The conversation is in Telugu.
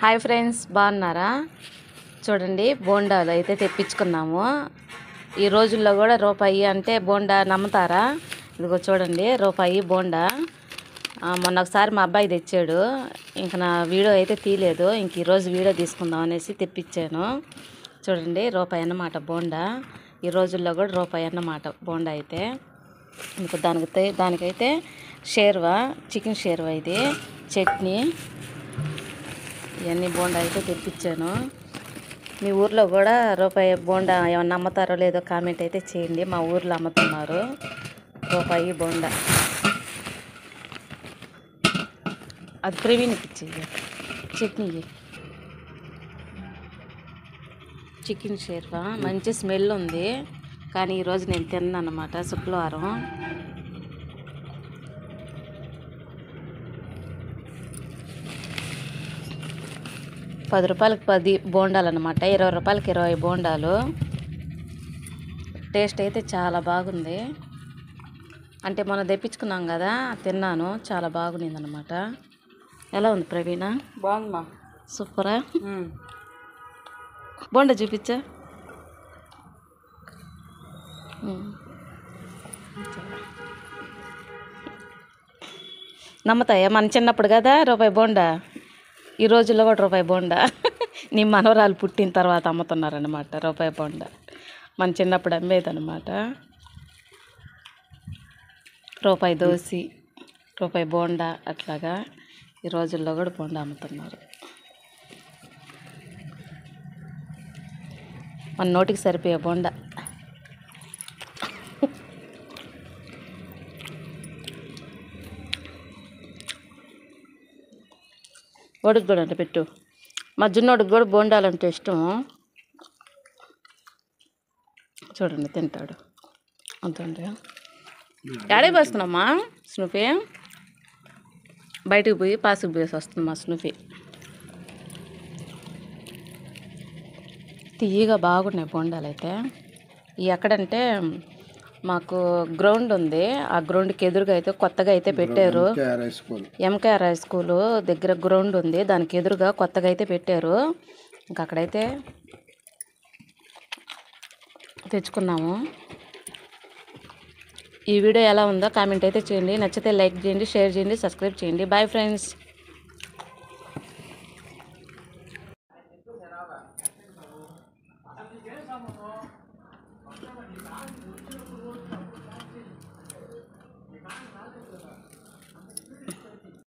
హాయ్ ఫ్రెండ్స్, బాగున్నారా? చూడండి, బోండాలు అయితే తెప్పించుకున్నాము. ఈ రోజుల్లో కూడా రూపాయి అంటే బోండా నమ్ముతారా? ఇదిగో చూడండి, రూపాయి బోండా. మొన్న ఒకసారి మా అబ్బాయి తెచ్చాడు. ఇంక నా వీడియో అయితే తీయలేదు. ఇంక ఈరోజు వీడియో తీసుకుందాం అనేసి తెప్పించాను. చూడండి, రూపాయి అన్నమాట బోండా. ఈ రోజుల్లో కూడా రూపాయి అన్నమాట బోండా అయితే. ఇంక దానికైతే షేర్వా, చికెన్ షేర్వా, ఇది చట్నీ, ఇవన్నీ బోండా అయితే తెప్పించాను. మీ ఊర్లో కూడా రూపాయి బోండా ఏమన్నా అమ్ముతారో లేదో కామెంట్ అయితే చేయండి. మా ఊర్లో అమ్ముతున్నారు రూపాయి బోండా. అది ప్రవీణ్కి ఇచ్చేది. చట్నీ, చికెన్ షేర్వా మంచి స్మెల్ ఉంది, కానీ ఈరోజు నేను తిన్నాను అన్నమాట. శుక్రవారం. ₹10 10 బోండాలు అన్నమాట. ₹20 20 బోండాలు. టేస్ట్ అయితే చాలా బాగుంది. అంటే మనం తెప్పించుకున్నాం కదా, తిన్నాను, చాలా బాగుంది అన్నమాట. ఎలా ఉంది ప్రవీణ? బాగుందా? సూపరా? బోండా చూపించా. నమ్మతాయా? మన చిన్నప్పుడు కదా రూపాయి బోండా, ఈ రోజుల్లో కూడా రూపాయి బోండా. నీ మనవరాలు పుట్టిన తర్వాత అమ్ముతున్నారనమాట రూపాయి బోండా. మన చిన్నప్పుడు అమ్మేదనమాట. రూపాయి దోసి, రూపాయి బోండా, అట్లాగా ఈ రోజుల్లో కూడా బోండా అమ్ముతున్నారు. మన నోటికి సరిపోయే బోండా. వాడికి కూడా అంటే పెట్టు. మా జున్నోడికి కూడా బోండాలు అంటే ఇష్టం. చూడండి, తింటాడు. అంతండి. ఎడే పోస్తున్నామ్మా స్నూఫీ? బయటకు పోయి పాసుకు పోసి వస్తుంది మా స్నూఫీ. తీయగా బాగున్నాయి బోండాలు అయితే. ఎక్కడంటే మాకు గ్రౌండ్ ఉంది. ఆ గ్రౌండ్కి ఎదురుగా అయితే కొత్తగా అయితే పెట్టారు. ఎంకేఆర్ హై స్కూల్ దగ్గర గ్రౌండ్ ఉంది, దానికి ఎదురుగా కొత్తగా అయితే పెట్టారు. ఇంకా అక్కడైతే తెచ్చుకున్నాము. ఈ వీడియో ఎలా ఉందో కామెంట్ అయితే చేయండి. నచ్చితే లైక్ చేయండి, షేర్ చేయండి, సబ్స్క్రైబ్ చేయండి. Bye friends.